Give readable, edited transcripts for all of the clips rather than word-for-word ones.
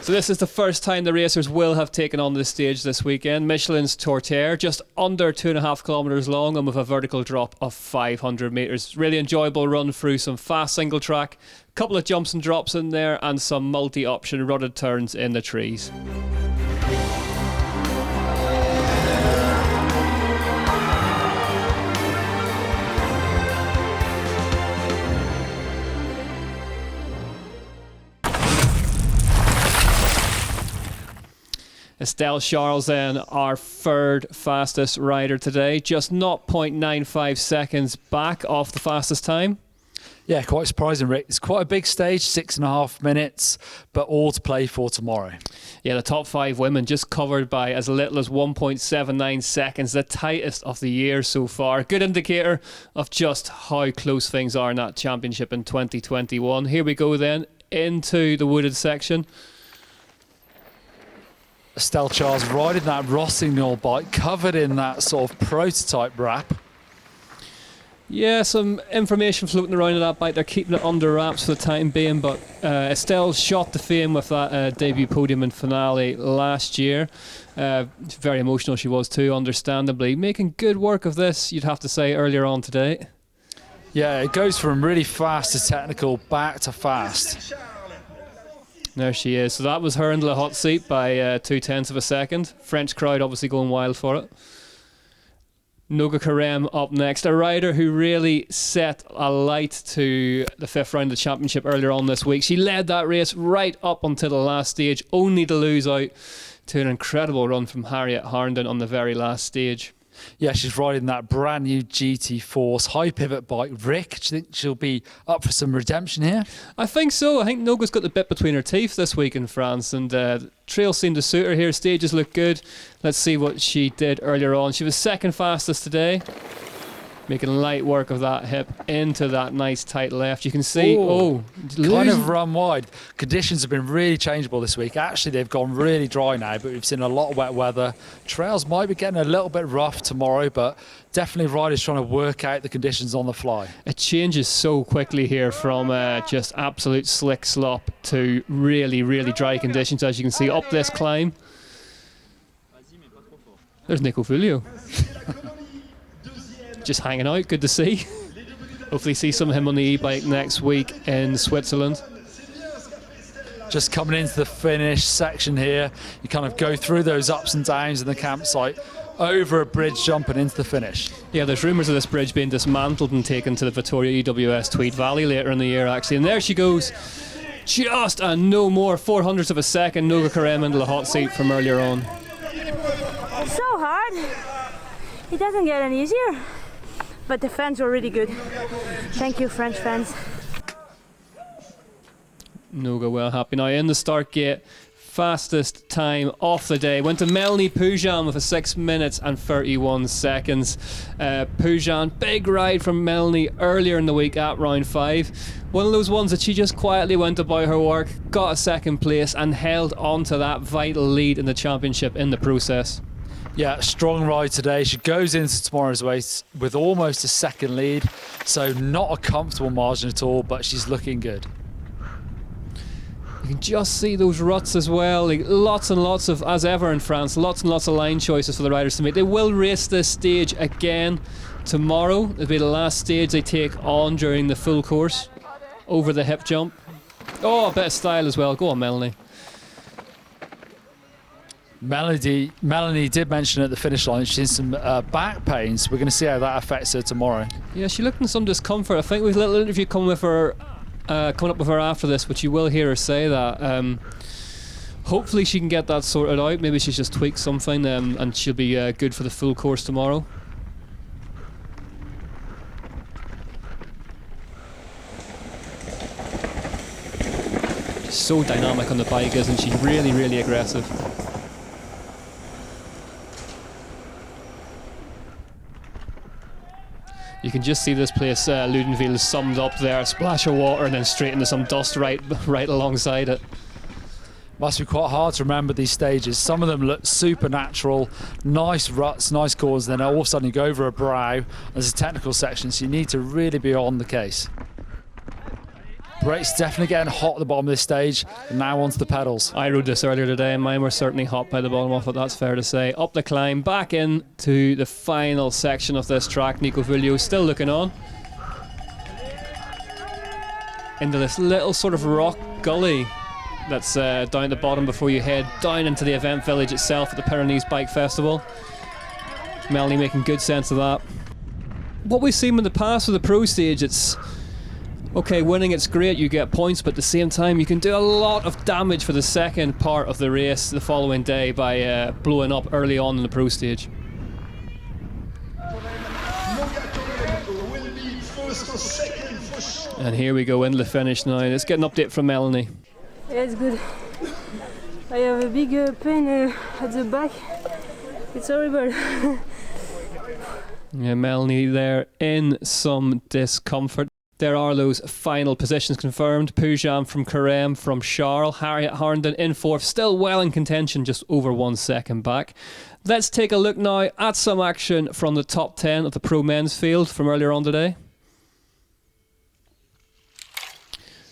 So this is the first time the racers will have taken on this stage this weekend. Michelin's Torterre, just under 2.5 kilometres long and with a vertical drop of 500 metres. Really enjoyable run through some fast single track, couple of jumps and drops in there, and some multi-option rutted turns in the trees. Estelle Charles then, our third fastest rider today, just 0.95 seconds back off the fastest time. Yeah, quite surprising, Rick. It's quite a big stage, 6.5 minutes, but all to play for tomorrow. Yeah, the top 5 women just covered by as little as 1.79 seconds, the tightest of the year so far. Good indicator of just how close things are in that championship in 2021. Here we go then into the wooded section. Estelle Charles riding that Rossignol bike, covered in that sort of prototype wrap. Yeah, some information floating around on that bike. They're keeping it under wraps for the time being, but Estelle shot to fame with that debut podium and finale last year. Very emotional she was too, understandably. Making good work of this, you'd have to say, earlier on today. Yeah, it goes from really fast to technical back to fast. There she is. So that was her into the hot seat by 0.2 of a second. French crowd obviously going wild for it. Noga Korem up next, a rider who really set a light to the 5th round of the championship earlier on this week. She led that race right up until the last stage, only to lose out to an incredible run from Harriet Harnden on the very last stage. Yeah, she's riding that brand new GT Force high pivot bike. Rick, do you think she'll be up for some redemption here? I think so. I think Noga's got the bit between her teeth this week in France, and trails seem to suit her here. Stages look good. Let's see what she did earlier on. She was second fastest today, making light work of that hip into that nice tight left. You can see, kind of run wide. Conditions have been really changeable this week. Actually, they've gone really dry now, but we've seen a lot of wet weather. Trails might be getting a little bit rough tomorrow, but definitely riders trying to work out the conditions on the fly. It changes so quickly here from just absolute slick slop to really, really dry conditions, as you can see up this climb. There's Nico Fulio. Just hanging out, good to see. Hopefully see some of him on the e-bike next week in Switzerland. Just coming into the finish section here, you kind of go through those ups and downs in the campsite, over a bridge jumping into the finish. Yeah, there's rumours of this bridge being dismantled and taken to the Vittoria EWS Tweed Valley later in the year actually, and there she goes, just a no more 400ths of a second. Noga Korem into the hot seat from earlier on. So hard, it doesn't get any easier. But the fans were really good. Thank you, French fans. Noga well happy. Now in the start gate, fastest time of the day went to Melanie Pugin with a 6 minutes and 31 seconds. Pugin, big ride from Melanie earlier in the week at round 5. One of those ones that she just quietly went about her work, got a second place and held on to that vital lead in the championship in the process. Yeah, strong ride today. She goes into tomorrow's race with almost a second lead, so not a comfortable margin at all, but she's looking good. You can just see those ruts as well. Like, lots and lots of, as ever in France, lots and lots of line choices for the riders to make. They will race this stage again tomorrow. It'll be the last stage they take on during the full course. Over the hip jump. Oh, a bit of style as well. Go on, Melanie. Melanie did mention at the finish line she's some back pains. We're going to see how that affects her tomorrow. Yeah, she looked in some discomfort. I think we've a little interview coming up with her after this, but you will hear her say that. Hopefully she can get that sorted out. Maybe she's just tweaked something and she'll be good for the full course tomorrow. She's so dynamic on the bike, isn't she? Really, really aggressive. You can just see this place, Loudenvielle, summed up there. A splash of water and then straight into some dust right alongside it. Must be quite hard to remember these stages. Some of them look supernatural, nice ruts, nice corners, then all of a sudden you go over a brow. There's a technical section, so you need to really be on the case. Brakes definitely getting hot at the bottom of this stage, and now onto the pedals. I rode this earlier today and mine were certainly hot by the bottom of it, that's fair to say. Up the climb, back in to the final section of this track. Nico Vuglio still looking on. Into this little sort of rock gully that's down at the bottom before you head down into the event village itself at the Pyrenees Bike Festival. Melanie making good sense of that. What we've seen in the past with the pro stage, it's okay, winning it's great, you get points, but at the same time you can do a lot of damage for the second part of the race the following day by blowing up early on in the pro stage. And here we go into the finish now. Let's get an update from Melanie. Yeah, it's good. I have a big pain at the back. It's horrible. Yeah, Melanie there in some discomfort. There are those final positions confirmed. Pugin from Korem, from Charles, Harriet Harnden in fourth, still well in contention, just over 1 second back. Let's take a look now at some action from the top 10 of the pro men's field from earlier on today.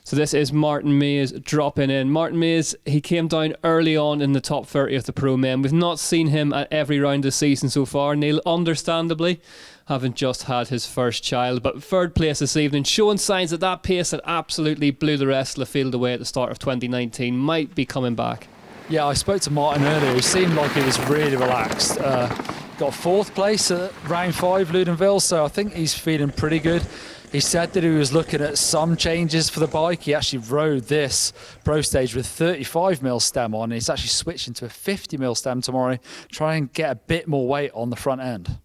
So this is Martin Maes dropping in. Martin Maes, he came down early on in the top 30 of the pro men. We've not seen him at every round this season so far. Neil, understandably, having just had his first child. But third place this evening, showing signs that that pace that absolutely blew the rest of the field away at the start of 2019 might be coming back. Yeah, I spoke to Martin earlier. He seemed like he was really relaxed. Got fourth place at round 5 Loudenvielle, so I think he's feeling pretty good. He said that he was looking at some changes for the bike. He actually rode this pro stage with 35mm stem on. And he's actually switching to a 50mm stem tomorrow, try and get a bit more weight on the front end.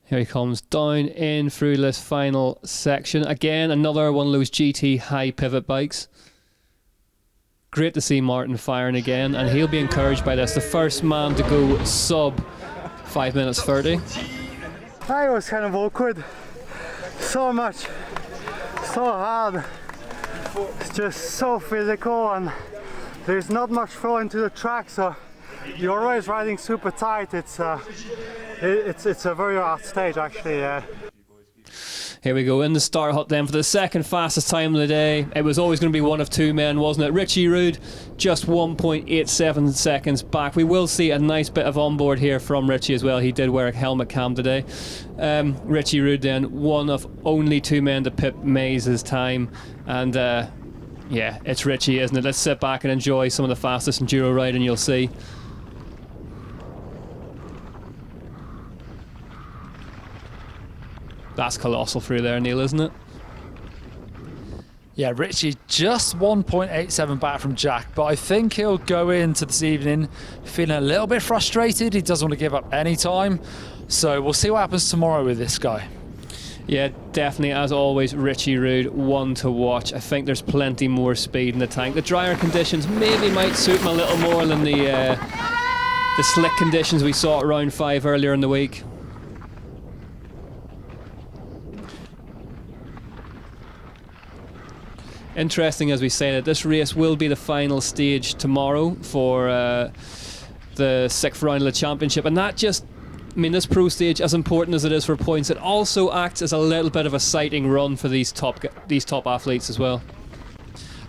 Here he comes down in through this final section. Again, another one of those GT high pivot bikes. Great to see Martin firing again, and he'll be encouraged by this. The first man to go sub 5 minutes 30. I was kind of awkward. So much, so hard. It's just so physical, and there's not much flow into the track, so you're always riding super tight. It's a very hard stage, actually. Here we go in the start hut then for the second fastest time of the day. It was always going to be one of two men, wasn't it? Richie Rude just 1.87 seconds back. We will see a nice bit of onboard here from Richie as well. He did wear a helmet cam today. Richie Rude then one of only two men to pip Maes' time, and yeah, it's Richie, isn't it? Let's sit back and enjoy some of the fastest enduro riding you'll see. That's colossal through there, Neil, isn't it? Yeah, Richie just 1.87 back from Jack, but I think he'll go into this evening feeling a little bit frustrated. He doesn't want to give up any time, so we'll see what happens tomorrow with this guy. Yeah, definitely, as always, Richie Rude, one to watch. I think there's plenty more speed in the tank. The drier conditions maybe might suit him a little more than the slick conditions we saw at round 5 earlier in the week. Interesting, as we say, that this race will be the final stage tomorrow for the 6th round of the championship, and that just, I mean, this pro stage, as important as it is for points, it also acts as a little bit of a sighting run for these top athletes as well.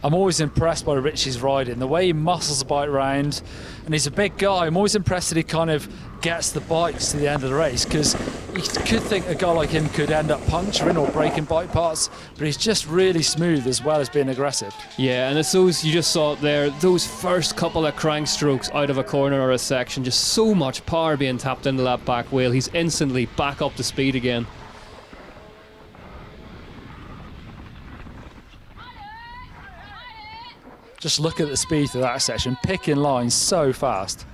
I'm always impressed by Richie's riding, the way he muscles the bike round, and he's a big guy. I'm always impressed that he kind of gets the bikes to the end of the race, because you could think a guy like him could end up puncturing or breaking bike parts, but he's just really smooth as well as being aggressive. Yeah, and it's those, you just saw it there, those first couple of crank strokes out of a corner or a section, just so much power being tapped into that back wheel. He's instantly back up to speed again. Just look at the speed of that section, picking lines so fast.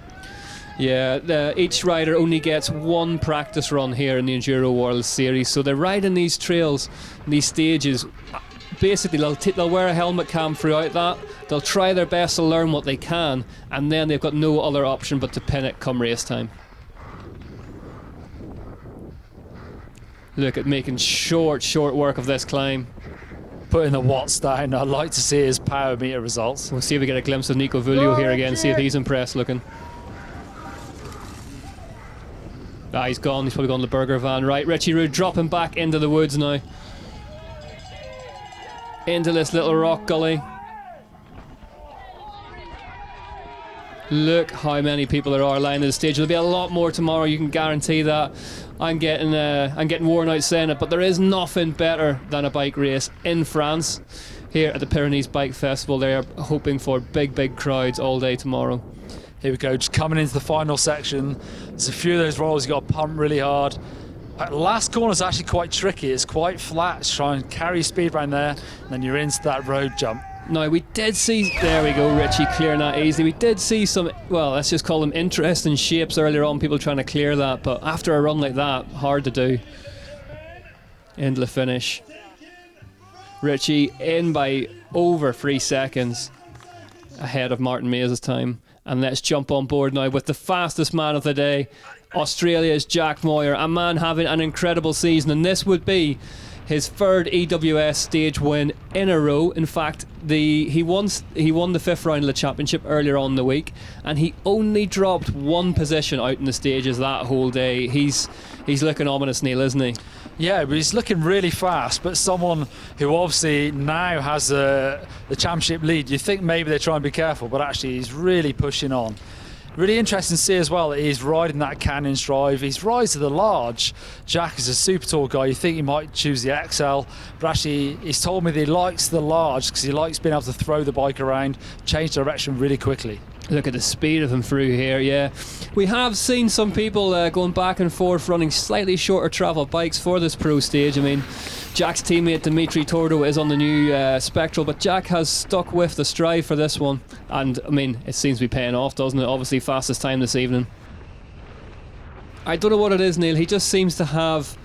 Yeah, each rider only gets one practice run here in the Enduro World Series, so they're riding these trails, these stages. Basically, they'll wear a helmet cam throughout that, they'll try their best to learn what they can, and then they've got no other option but to pin it come race time. Look at making short work of this climb. Putting the watts down. I'd like to see his power meter results. We'll see if we get a glimpse of Nico Vuglio here again, see if he's impressed looking. Ah, he's gone. He's probably gone to the burger van. Right, Richie Rude dropping back into the woods now. into this little rock gully. Look how many people there are lining the stage. There'll be a lot more tomorrow, you can guarantee that. I'm getting worn out saying it, but there is nothing better than a bike race in France. Here at the Pyrenees Bike Festival, they are hoping for big crowds all day tomorrow. Here we go, just coming into the final section. There's a few of those rolls you've got to pump really hard. Last corner is actually quite tricky. It's quite flat. Just try and carry speed around there, and then you're into that road jump. Now we did see, there we go, Richie clearing that easily. We did see some, well, let's just call them interesting shapes earlier on, people trying to clear that, but after a run like that, hard to do. Into the finish. Richie in by over 3 seconds ahead of Martin Maes' time. And let's jump on board now with the fastest man of the day, Australia's Jack Moir, a man having an incredible season, and this would be his third EWS stage win in a row. In fact, he won the 5th round of the championship earlier on in the week, and he only dropped 1 position out in the stages that whole day. He's looking ominous, Neil, isn't he? Yeah, but he's looking really fast, but someone who obviously now has the championship lead, you think maybe they try and be careful, but actually he's really pushing on. Really interesting to see as well that he's riding that Canyons drive. He's rise to the large. Jack is a super tall guy. You think he might choose the XL, but actually he's told me that he likes the large because he likes being able to throw the bike around, change direction really quickly. Look at the speed of him through here, yeah. We have seen some people going back and forth running slightly shorter travel bikes for this pro stage. I mean, Jack's teammate Dimitri Tordo is on the new Spectral, but Jack has stuck with the Strive for this one. And, I mean, it seems to be paying off, doesn't it? Obviously, fastest time this evening. I don't know what it is, Neil. He just seems to have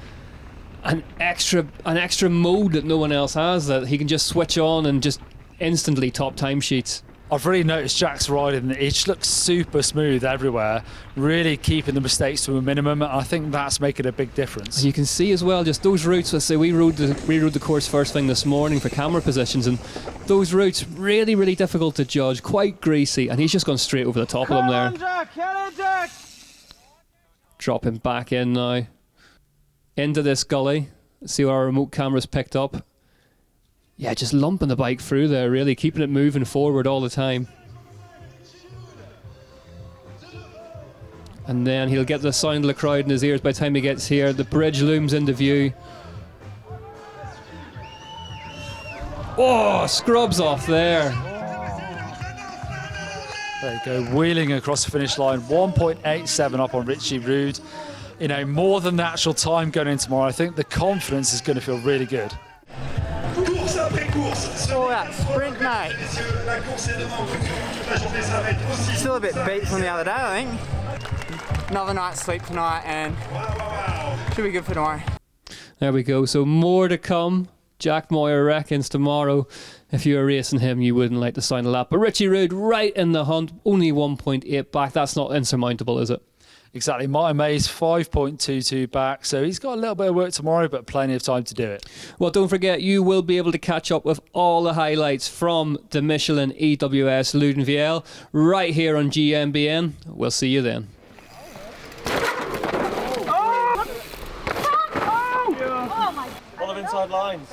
an extra mode that no one else has, that he can just switch on and just instantly top timesheets. I've really noticed Jack's riding, it just looks super smooth everywhere, really keeping the mistakes to a minimum, and I think that's making a big difference. And you can see as well, just those routes, let's say we rode the course first thing this morning for camera positions, and those routes really difficult to judge, quite greasy, and he's just gone straight over the top of them there. Jack. Dropping back in now. Into this gully. Let's see what our remote camera's picked up. Yeah, just lumping the bike through there, really, keeping it moving forward all the time. And then he'll get the sound of the crowd in his ears by the time he gets here. The bridge looms into view. Oh, scrubs off there. There you go, wheeling across the finish line, 1.87 up on Richie Rude. You know, more than natural time going in tomorrow. I think the confidence is going to feel really good. Oh, that sprint, mate. Still a bit beat from the other day, I think. Another night's sleep tonight and should be good for tomorrow. There we go. So more to come. Jack Moir reckons tomorrow, if you were racing him, you wouldn't like the sound of that. But Richie Rude right in the hunt, only 1.8 back. That's not insurmountable, is it? Exactly. Martin Maes 5.22 back, so he's got a little bit of work tomorrow, but plenty of time to do it. Well, don't forget, you will be able to catch up with all the highlights from the Michelin EWS Loudenvielle right here on GMBN. We'll see you then. Full of inside lines.